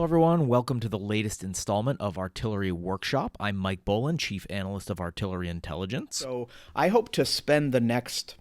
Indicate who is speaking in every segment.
Speaker 1: Hello, everyone. Welcome to the latest installment of Artillery Workshop. I'm Mike Boland, Chief Analyst of Artillery Intelligence.
Speaker 2: So I hope to spend the next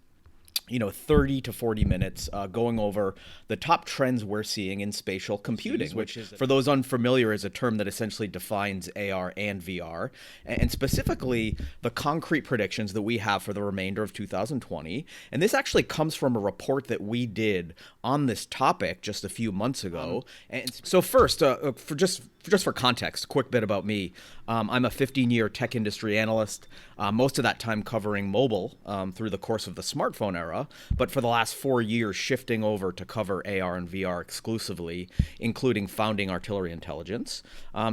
Speaker 2: 30 to 40 minutes going over the top trends we're seeing in spatial computing, which for those unfamiliar is a term that essentially defines AR and VR, and specifically the concrete predictions that we have for the remainder of 2020. And this actually comes from a report that we did on this topic just a few months ago. And so first, for context, a quick bit about me. I'm a 15-year tech industry analyst, most of that time covering mobile through the course of the smartphone era, but for the last 4 years shifting over to cover AR and VR exclusively, including founding Artillery Intelligence.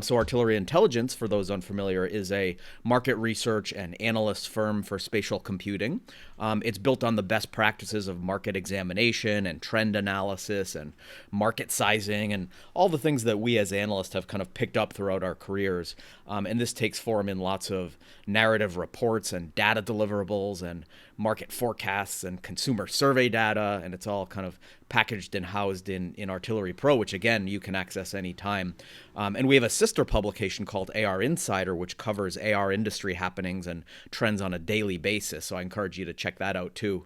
Speaker 2: So Artillery Intelligence, for those unfamiliar, is a market research and analyst firm for spatial computing. It's built on the best practices of market examination and trend analysis and market sizing and all the things that we as analysts have kind of picked up throughout our careers. And this takes form in lots of narrative reports and data deliverables and market forecasts and consumer survey data, and it's all kind of packaged and housed in Artillery Pro, which again you can access anytime. And we have a sister publication called AR Insider, which covers AR industry happenings and trends on a daily basis. So I encourage you to check that out too.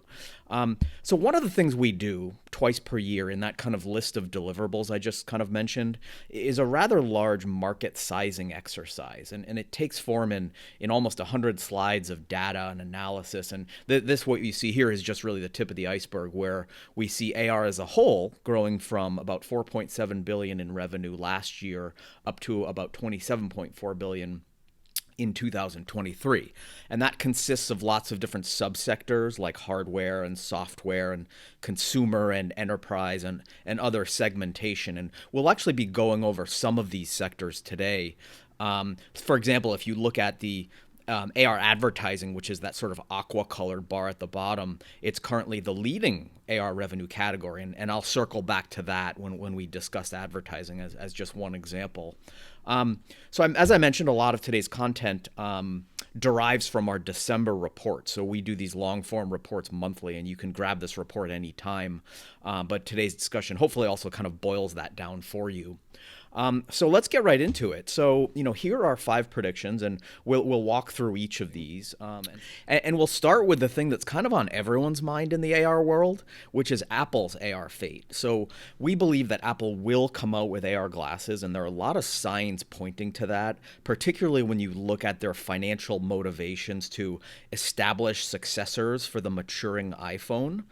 Speaker 2: So one of the things we do twice per year in that kind of list of deliverables I just kind of mentioned is a rather large market sizing exercise. And it takes form in almost 100 slides of data and analysis. And this, what you see here, is just really the tip of the iceberg, where we see AR as a whole growing from about 4.7 billion in revenue last year up to about 27.4 billion in 2023. And that consists of lots of different subsectors like hardware and software and consumer and enterprise and other segmentation. And we'll actually be going over some of these sectors today. For example, if you look at the AR advertising, which is that sort of aqua colored bar at the bottom, it's currently the leading AR revenue category. And I'll circle back to that when we discuss advertising as just one example. As I mentioned, a lot of today's content derives from our December report. So we do these long form reports monthly, and you can grab this report anytime. But today's discussion hopefully also kind of boils that down for you. So let's get right into it. So, here are 5 predictions, and we'll walk through each of these. And we'll start with the thing that's kind of on everyone's mind in the AR world, which is Apple's AR fate. So we believe that Apple will come out with AR glasses, and there are a lot of signs pointing to that, particularly when you look at their financial motivations to establish successors for the maturing iPhone.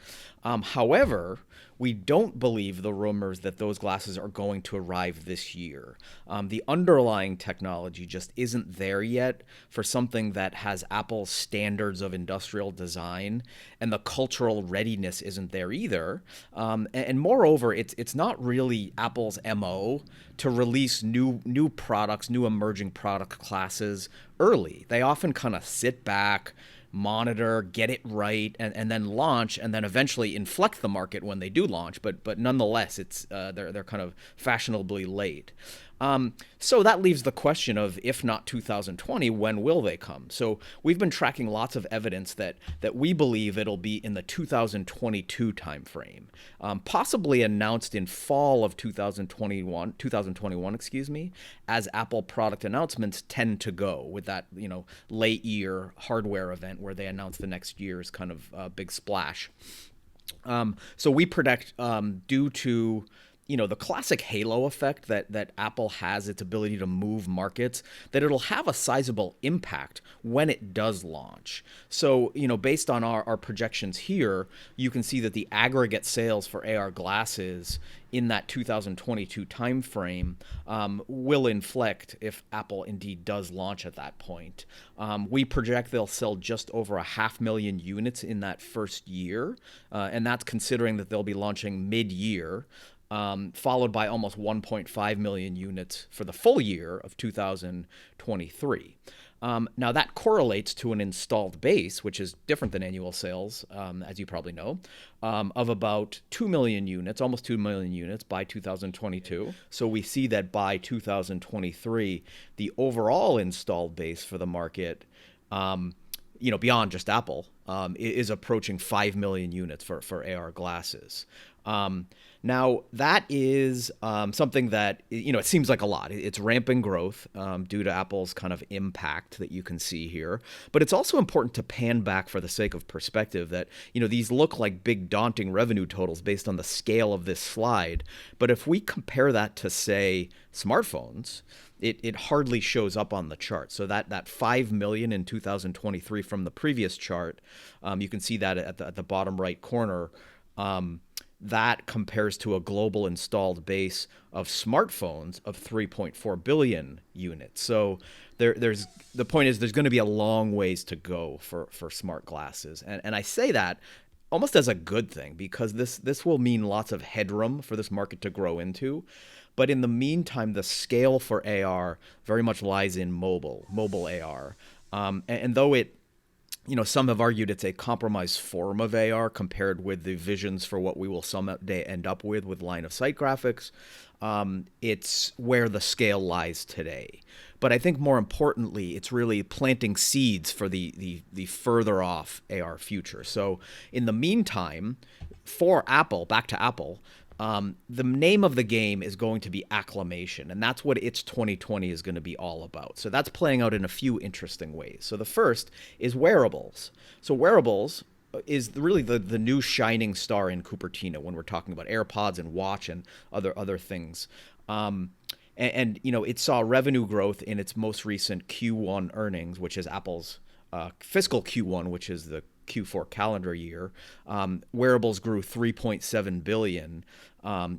Speaker 2: However, we don't believe the rumors that those glasses are going to arrive this year. The underlying technology just isn't there yet for something that has Apple's standards of industrial design, and the cultural readiness isn't there either. And moreover, it's not really Apple's MO to release new products, new emerging product classes early. They often kind of sit back, monitor, get it right, and then launch, and then eventually inflect the market when they do launch. But nonetheless, it's they're kind of fashionably late. So that leaves the question of, if not 2020, when will they come? So we've been tracking lots of evidence that we believe it'll be in the 2022 timeframe, possibly announced in fall of 2021, as Apple product announcements tend to go with that, late year hardware event where they announce the next year's kind of big splash. So we predict, due to the classic halo effect that Apple has, its ability to move markets, that it'll have a sizable impact when it does launch. So, based on our projections here, you can see that the aggregate sales for AR glasses in that 2022 timeframe will inflect if Apple indeed does launch at that point. We project they'll sell just over 500,000 units in that first year, and that's considering that they'll be launching mid-year. Followed by almost 1.5 million units for the full year of 2023. Now, that correlates to an installed base, which is different than annual sales, as you probably know, of about 2 million units, almost 2 million units by 2022. So we see that by 2023, the overall installed base for the market, beyond just Apple, is approaching 5 million units for AR glasses. Now, that is something that, it seems like a lot. It's ramping growth due to Apple's kind of impact that you can see here. But it's also important to pan back for the sake of perspective that, these look like big, daunting revenue totals based on the scale of this slide. But if we compare that to, say, smartphones, it hardly shows up on the chart. So that 5 million in 2023 from the previous chart, you can see that at the bottom right corner. That compares to a global installed base of smartphones of 3.4 billion units. So there's the point is there's going to be a long ways to go for smart glasses, and I say that almost as a good thing because this will mean lots of headroom for this market to grow into. But in the meantime, the scale for AR very much lies in mobile AR, and though some have argued it's a compromised form of AR compared with the visions for what we will someday end up with line of sight graphics. It's where the scale lies today. But I think more importantly, it's really planting seeds for the further off AR future. So in the meantime, for Apple, back to Apple, the name of the game is going to be acclimation, and that's what its 2020 is going to be all about. So that's playing out in a few interesting ways. So the first is wearables. So wearables is really the new shining star in Cupertino when we're talking about AirPods and watch and other things. It saw revenue growth in its most recent Q1 earnings, which is Apple's fiscal Q1, which is the Q4 calendar year. Wearables grew 3.7 billion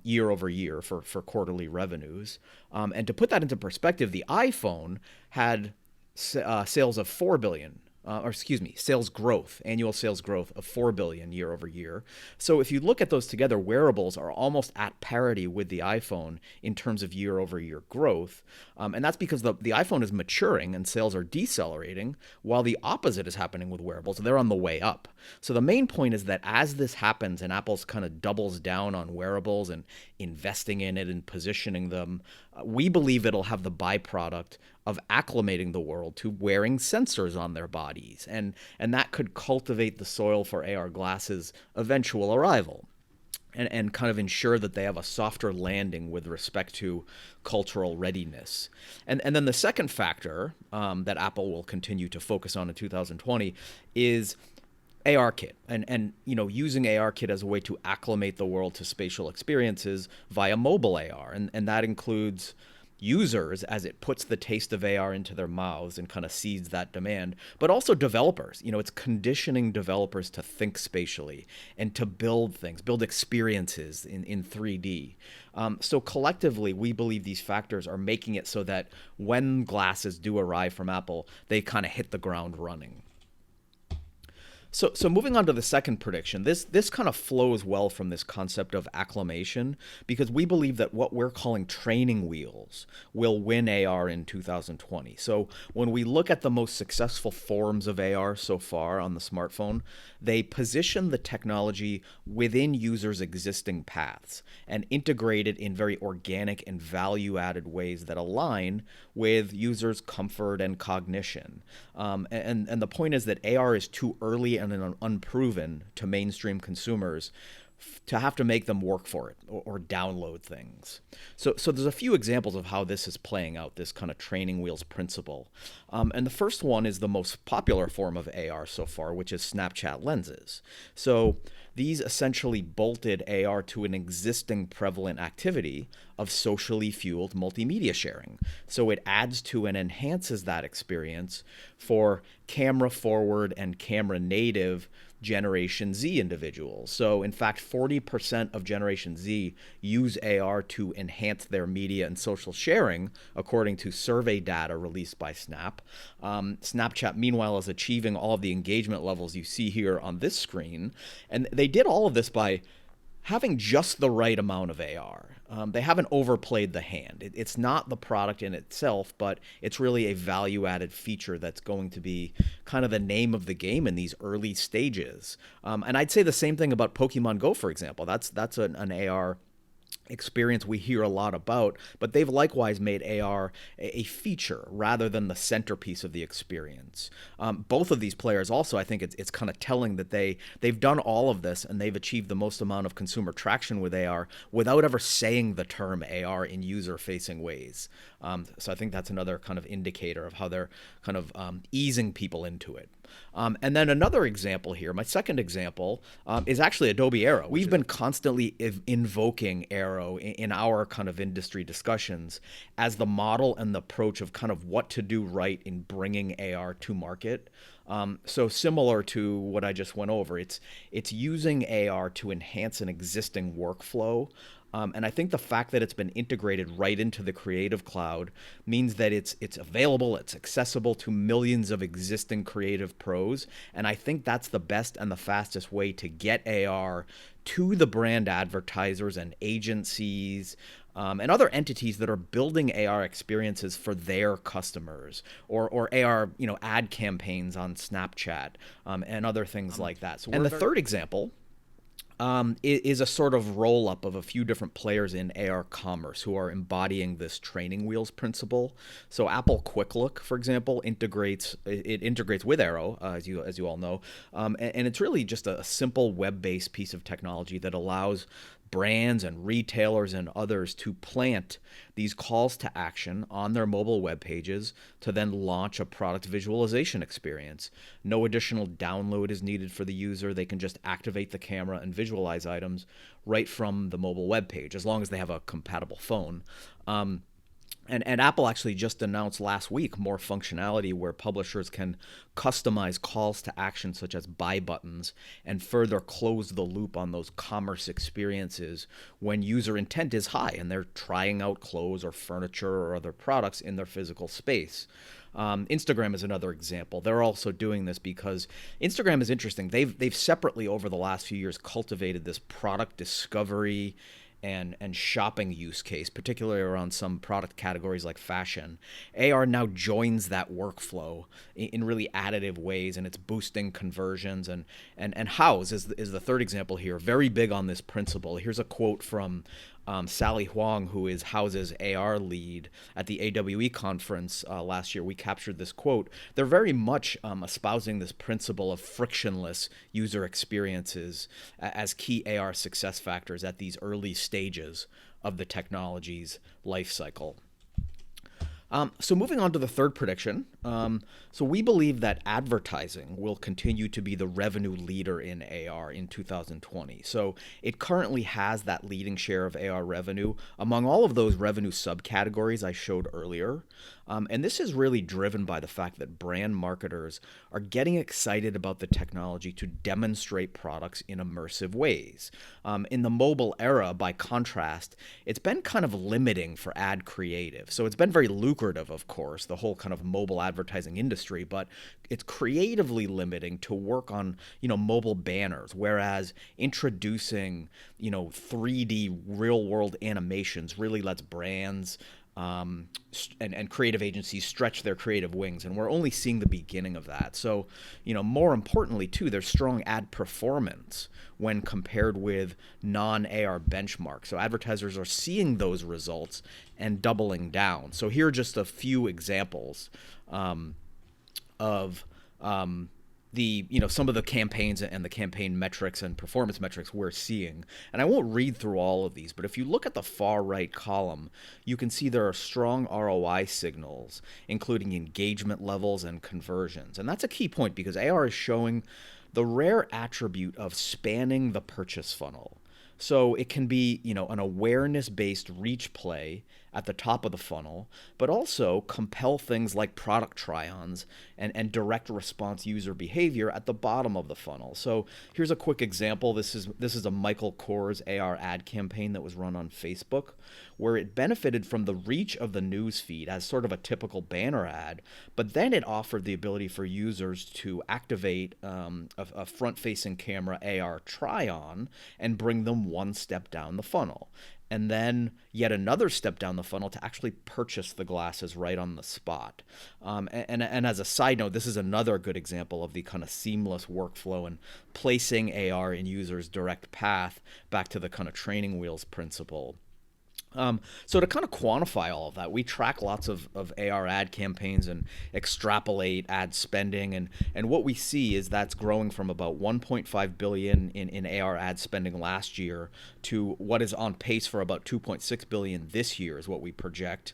Speaker 2: year over year for quarterly revenues. And to put that into perspective, the iPhone had sales of 4 billion. Annual sales growth of 4 billion year over year. So if you look at those together, wearables are almost at parity with the iPhone in terms of year over year growth. And that's because the iPhone is maturing and sales are decelerating, while the opposite is happening with wearables. They're on the way up. So the main point is that as this happens and Apple's kind of doubles down on wearables and investing in it and positioning them, we believe it'll have the byproduct of acclimating the world to wearing sensors on their bodies. And that could cultivate the soil for AR glasses' eventual arrival and kind of ensure that they have a softer landing with respect to cultural readiness. And then the second factor that Apple will continue to focus on in 2020 is ARKit and using ARKit as a way to acclimate the world to spatial experiences via mobile AR. And that includes users as it puts the taste of AR into their mouths and kind of seeds that demand, but also developers. It's conditioning developers to think spatially and to build things, build experiences in 3D. So collectively, we believe these factors are making it so that when glasses do arrive from Apple, they kind of hit the ground running. So moving on to the second prediction, this kind of flows well from this concept of acclimation because we believe that what we're calling training wheels will win AR in 2020. So when we look at the most successful forms of AR so far on the smartphone, they position the technology within users' existing paths and integrate it in very organic and value-added ways that align with users' comfort and cognition. And the point is that AR is too early and unproven to mainstream consumers to have to make them work for it or download things. So there's a few examples of how this is playing out, this kind of training wheels principle. And the first one is the most popular form of AR so far, which is Snapchat lenses. So these essentially bolted AR to an existing prevalent activity of socially fueled multimedia sharing. So it adds to and enhances that experience for camera forward and camera native Generation Z individuals. So in fact, 40% of Generation Z use AR to enhance their media and social sharing, according to survey data released by Snap. Snapchat, meanwhile, is achieving all of the engagement levels you see here on this screen. And they did all of this by having just the right amount of AR. They haven't overplayed the hand. It's not the product in itself, but it's really a value-added feature that's going to be kind of the name of the game in these early stages. And I'd say the same thing about Pokemon Go, for example. That's an AR experience we hear a lot about, but they've likewise made AR a feature rather than the centerpiece of the experience. Both of these players also, I think it's kind of telling that they've done all of this and they've achieved the most amount of consumer traction with AR without ever saying the term AR in user-facing ways. So I think that's another kind of indicator of how they're kind of easing people into it. And then another example here, my second example, is actually Adobe Aero. We've been constantly invoking Aero in our kind of industry discussions as the model and the approach of kind of what to do right in bringing AR to market. So similar to what I just went over, it's using AR to enhance an existing workflow. And I think the fact that it's been integrated right into the Creative Cloud means that it's available, it's accessible to millions of existing creative pros. And I think that's the best and the fastest way to get AR to the brand advertisers and agencies and other entities that are building AR experiences for their customers, or AR, ad campaigns on Snapchat, and other things like that. So, and the third example is a sort of roll up of a few different players in AR commerce who are embodying this training wheels principle. So Apple Quick Look, for example, integrates with Aero, as you all know, and it's really just a simple web-based piece of technology that allows brands and retailers and others to plant these calls to action on their mobile web pages to then launch a product visualization experience. No additional download is needed for the user. They can just activate the camera and visualize items right from the mobile web page, as long as they have a compatible phone. And Apple actually just announced last week more functionality where publishers can customize calls to action such as buy buttons and further close the loop on those commerce experiences when user intent is high and they're trying out clothes or furniture or other products in their physical space. Instagram is another example. They're also doing this because Instagram is interesting. They've separately over the last few years cultivated this product discovery and shopping use case, particularly around some product categories like fashion. AR now joins that workflow in really additive ways, and it's boosting conversions. And House is the third example here, very big on this principle. Here's a quote from Sally Huang, who is House's AR lead at the AWE conference last year. We captured this quote. They're very much espousing this principle of frictionless user experiences as key AR success factors at these early stages of the technology's life cycle. So moving on to the third prediction. So we believe that advertising will continue to be the revenue leader in AR in 2020. So it currently has that leading share of AR revenue among all of those revenue subcategories I showed earlier. And this is really driven by the fact that brand marketers are getting excited about the technology to demonstrate products in immersive ways. In the mobile era, by contrast, it's been kind of limiting for ad creative. So it's been very lucrative, of course, the whole kind of mobile advertising industry, but it's creatively limiting to work on, mobile banners, whereas introducing, 3D real world animations really lets brands and creative agencies stretch their creative wings, and we're only seeing the beginning of that. So, more importantly too, there's strong ad performance when compared with non-AR benchmarks. So advertisers are seeing those results and doubling down. So here are just a few examples of some of the campaigns and the campaign metrics and performance metrics we're seeing. And I won't read through all of these, but if you look at the far right column, you can see there are strong ROI signals, including engagement levels and conversions. And that's a key point because AR is showing the rare attribute of spanning the purchase funnel. So it can be, an awareness-based reach play at the top of the funnel, but also compel things like product try-ons and direct response user behavior at the bottom of the funnel. So here's a quick example. This is a Michael Kors AR ad campaign that was run on Facebook, where it benefited from the reach of the news feed as sort of a typical banner ad, but then it offered the ability for users to activate a front-facing camera AR try-on and bring them one step down the funnel. And then yet another step down the funnel to actually purchase the glasses right on the spot. And as a side note, this is another good example of the kind of seamless workflow and placing AR in users' direct path back to the kind of training wheels principle. So to kind of quantify all of that, we track lots of AR ad campaigns and extrapolate ad spending, and what we see is that's growing from about 1.5 billion in AR ad spending last year to what is on pace for about 2.6 billion this year is what we project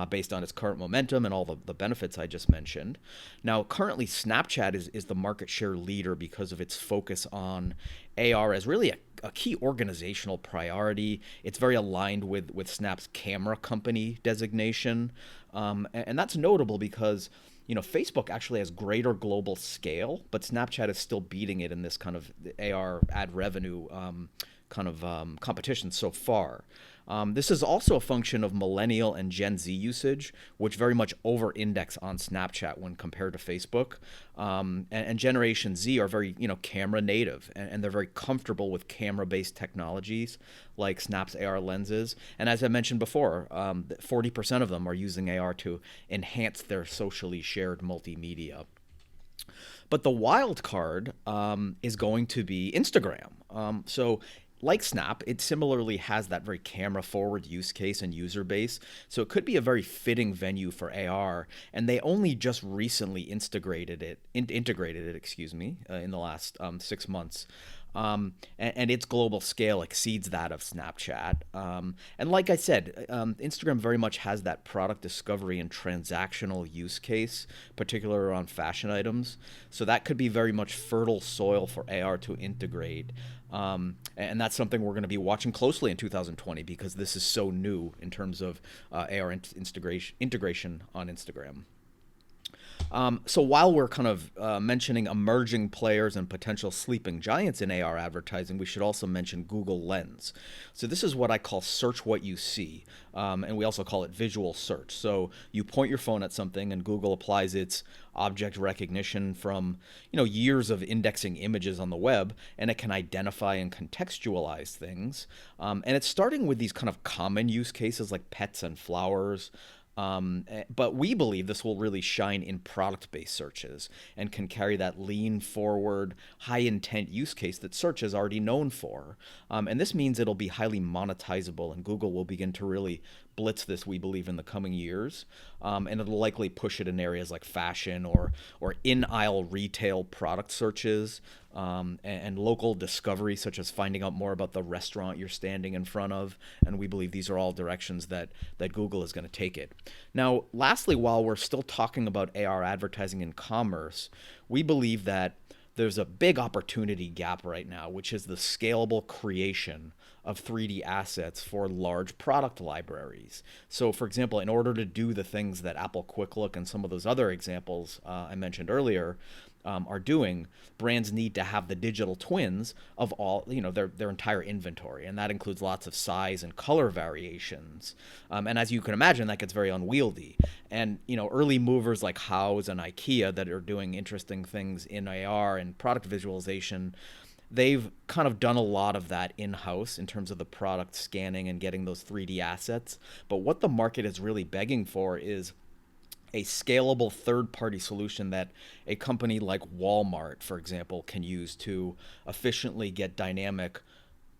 Speaker 2: based on its current momentum and all the benefits I just mentioned. Now, currently Snapchat is the market share leader because of its focus on AR as really a key organizational priority. It's very aligned with Snap's camera company designation. And that's notable because Facebook actually has greater global scale, but Snapchat is still beating it in this kind of AR ad revenue competition so far. This is also a function of millennial and Gen Z usage, which very much over-index on Snapchat when compared to Facebook. And Generation Z are very, camera native, and they're very comfortable with camera-based technologies like Snap's AR lenses. And as I mentioned before, 40% of them are using AR to enhance their socially shared multimedia. But the wild card is going to be Instagram. So like Snap, it similarly has that very camera forward use case and user base. So it could be a very fitting venue for AR. And they only just recently integrated it, in the last 6 months. And its global scale exceeds that of Snapchat. And like I said, Instagram very much has that product discovery and transactional use case, particularly around fashion items. So that could be very much fertile soil for AR to integrate. And that's something we're going to be watching closely in 2020 because this is so new in terms of AR integration on Instagram. So while we're kind of mentioning emerging players and potential sleeping giants in AR advertising, we should also mention Google Lens. So this is what I call search what you see, and we also call it visual search. So you point your phone at something, and Google applies its object recognition from years of indexing images on the web, and it can identify and contextualize things. And it's starting with these kind of common use cases like pets and flowers. But we believe this will really shine in product-based searches and can carry that lean forward, high intent use case that search is already known for. And this means it'll be highly monetizable, and Google will begin to really blitz this, we believe, in the coming years. And it'll likely push it in areas like fashion or in-aisle retail product searches, and local discovery, such as finding out more about the restaurant you're standing in front of. And we believe these are all directions that Google is going to take it. Now, lastly, while we're still talking about AR advertising in commerce, we believe that there's a big opportunity gap right now, which is the scalable creation of 3D assets for large product libraries. So, for example, in order to do the things that Apple Quick Look and some of those other examples I mentioned earlier are doing, brands need to have the digital twins of all, their entire inventory, and that includes lots of size and color variations. And as you can imagine, that gets very unwieldy. And early movers like House and IKEA that are doing interesting things in AR and product visualization, they've kind of done a lot of that in-house in terms of the product scanning and getting those 3D assets. But what the market is really begging for is a scalable third-party solution that a company like Walmart, for example, can use to efficiently get dynamic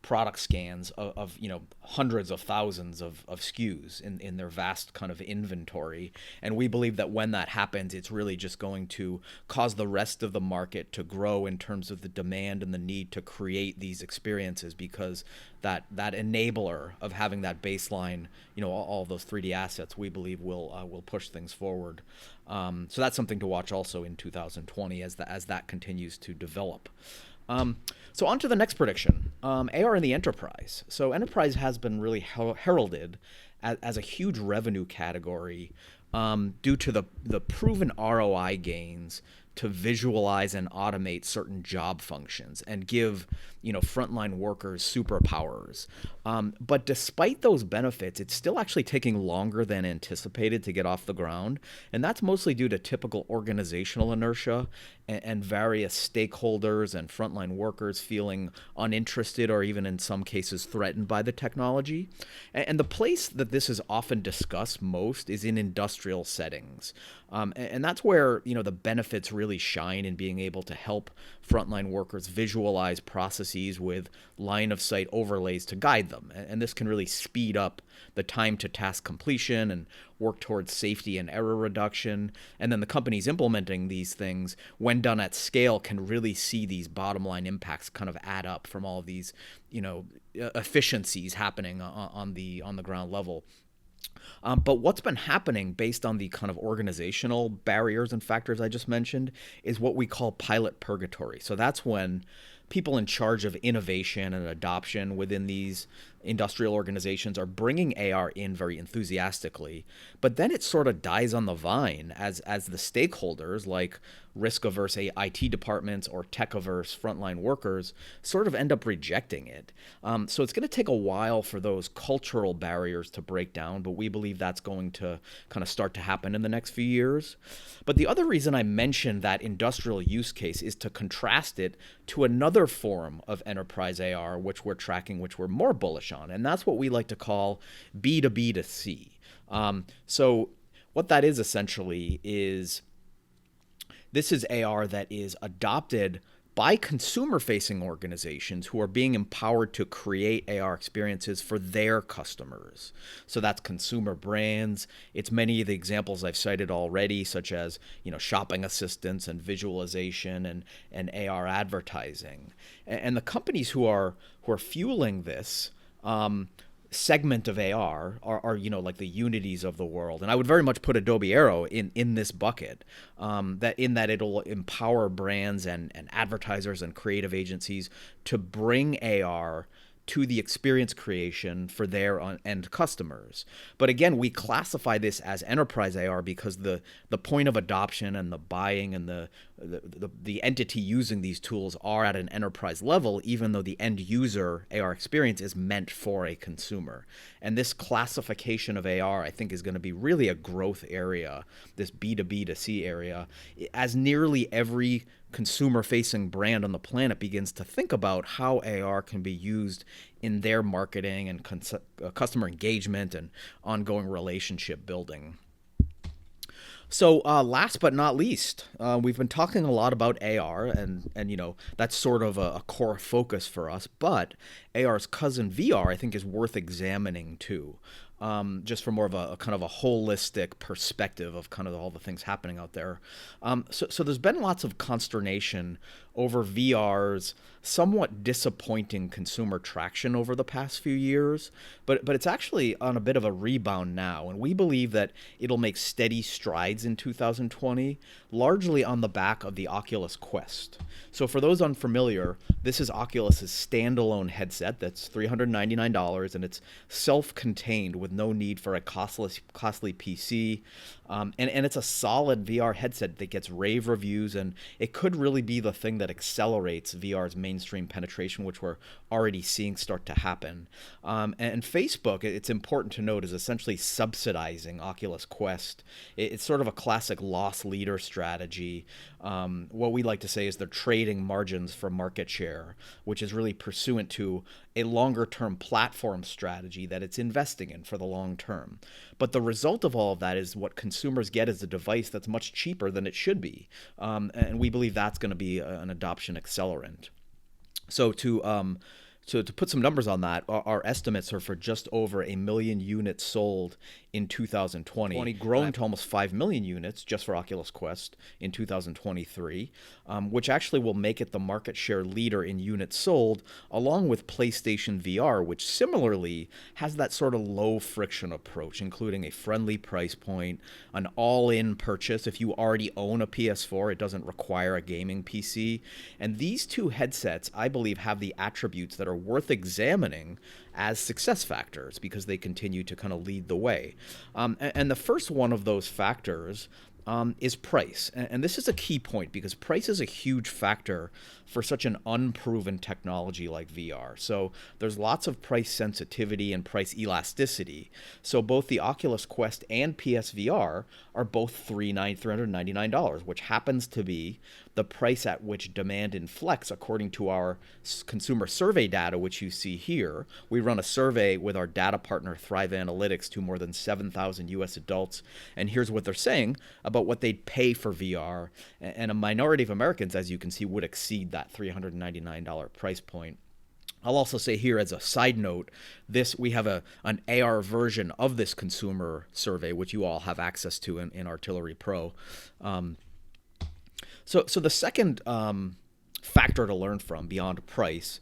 Speaker 2: product scans of hundreds of thousands of SKUs in their vast kind of inventory. And we believe that when that happens, it's really just going to cause the rest of the market to grow in terms of the demand and the need to create these experiences, because that enabler of having that baseline, all those 3D assets, we believe will push things forward. So that's something to watch also in 2020 as that continues to develop. So on to the next prediction, AR in the enterprise. So enterprise has been really heralded as a huge revenue category due to the proven ROI gains to visualize and automate certain job functions and give frontline workers superpowers. But despite those benefits, it's still actually taking longer than anticipated to get off the ground. And that's mostly due to typical organizational inertia and various stakeholders and frontline workers feeling uninterested or even in some cases threatened by the technology. And the place that this is often discussed most is in industrial settings. And that's where the benefits really really shine in being able to help frontline workers visualize processes with line of sight overlays to guide them. And this can really speed up the time to task completion and work towards safety and error reduction. And then the companies implementing these things, when done at scale, can really see these bottom line impacts kind of add up from all of these, efficiencies happening on the ground level. But what's been happening based on the kind of organizational barriers and factors I just mentioned is what we call pilot purgatory. So that's when people in charge of innovation and adoption within these industrial organizations are bringing AR in very enthusiastically, but then it sort of dies on the vine as the stakeholders like risk-averse IT departments or tech-averse frontline workers sort of end up rejecting it. So it's going to take a while for those cultural barriers to break down, but we believe that's going to kind of start to happen in the next few years. But the other reason I mentioned that industrial use case is to contrast it to another form of enterprise AR, which we're tracking, which we're more bullish on, and that's what we like to call B2B2C. So what that is essentially is this is AR that is adopted by consumer-facing organizations who are being empowered to create AR experiences for their customers. So that's consumer brands. It's many of the examples I've cited already, such as shopping assistants and visualization and AR advertising. And the companies who are fueling this segment of AR are like the Unities of the world, and I would very much put Adobe Aero in this bucket. That it'll empower brands and advertisers and creative agencies to bring AR to the experience creation for their end customers. But again, we classify this as enterprise AR because the point of adoption and the buying and the entity using these tools are at an enterprise level, even though the end user AR experience is meant for a consumer. And this classification of AR, I think, is going to be really a growth area, this B2B2C area, as nearly every consumer-facing brand on the planet begins to think about how AR can be used in their marketing and customer engagement and ongoing relationship building. So last but not least, we've been talking a lot about AR, and that's sort of a core focus for us. But AR's cousin VR, I think, is worth examining too, just from more of a kind of a holistic perspective of kind of all the things happening out there. So there's been lots of consternation over VR's somewhat disappointing consumer traction over the past few years, but it's actually on a bit of a rebound now, and we believe that it'll make steady strides in 2020, largely on the back of the Oculus Quest. So for those unfamiliar, this is Oculus's standalone headset that's $399, and it's self-contained with no need for a costly PC, and it's a solid VR headset that gets rave reviews, and it could really be the thing that accelerates VR's mainstream penetration, which we're already seeing start to happen. And Facebook, it's important to note, is essentially subsidizing Oculus Quest. It's sort of a classic loss leader strategy. What we like to say is they're trading margins for market share, which is really pursuant to a longer-term platform strategy that it's investing in for the long term. But the result of all of that is what consumers get is a device that's much cheaper than it should be. And we believe that's going to be an adoption accelerant. So to put some numbers on that, our estimates are for just over 1 million units sold in 2020, grown to almost 5 million units just for Oculus Quest in 2023, which actually will make it the market share leader in units sold, along with PlayStation VR, which similarly has that sort of low friction approach, including a friendly price point, an all-in purchase. If you already own a PS4, it doesn't require a gaming PC. And these two headsets, I believe, have the attributes that are worth examining as success factors because they continue to kind of lead the way. And the first one of those factors is price. And this is a key point because price is a huge factor for such an unproven technology like VR. So there's lots of price sensitivity and price elasticity. So both the Oculus Quest and PSVR are both $399, which happens to be the price at which demand inflects according to our consumer survey data, which you see here. We run a survey with our data partner Thrive Analytics to more than 7,000 US adults, and here's what they're saying about what they'd pay for VR. And a minority of Americans, as you can see, would exceed that $399 price point. I'll also say here as a side note, we have an AR version of this consumer survey, which you all have access to in Artillery Pro. So the second factor to learn from beyond price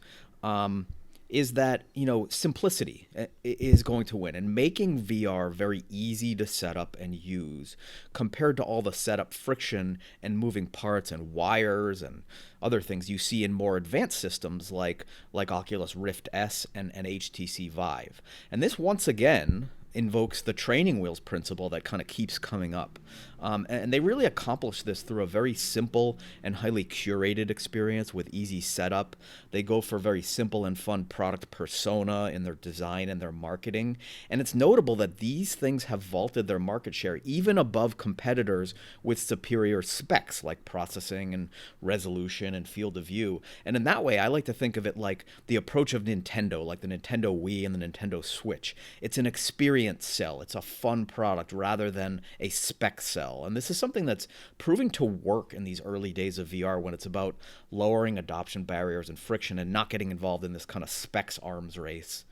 Speaker 2: is that simplicity is going to win, and making VR very easy to set up and use compared to all the setup friction and moving parts and wires and other things you see in more advanced systems like Oculus Rift S and HTC Vive. And this once again invokes the training wheels principle that kind of keeps coming up. And they really accomplish this through a very simple and highly curated experience with easy setup. They go for very simple and fun product persona in their design and their marketing. And it's notable that these things have vaulted their market share even above competitors with superior specs like processing and resolution and field of view. And in that way, I like to think of it like the approach of Nintendo, like the Nintendo Wii and the Nintendo Switch. It's an experience sell. It's a fun product rather than a spec sell. And this is something that's proving to work in these early days of VR when it's about lowering adoption barriers and friction and not getting involved in this kind of specs arms race.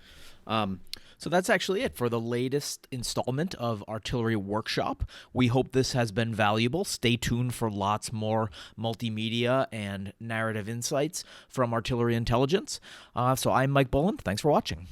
Speaker 1: So that's actually it for the latest installment of Artillery Workshop. We hope this has been valuable. Stay tuned for lots more multimedia and narrative insights from Artillery Intelligence. So I'm Mike Boland. Thanks for watching.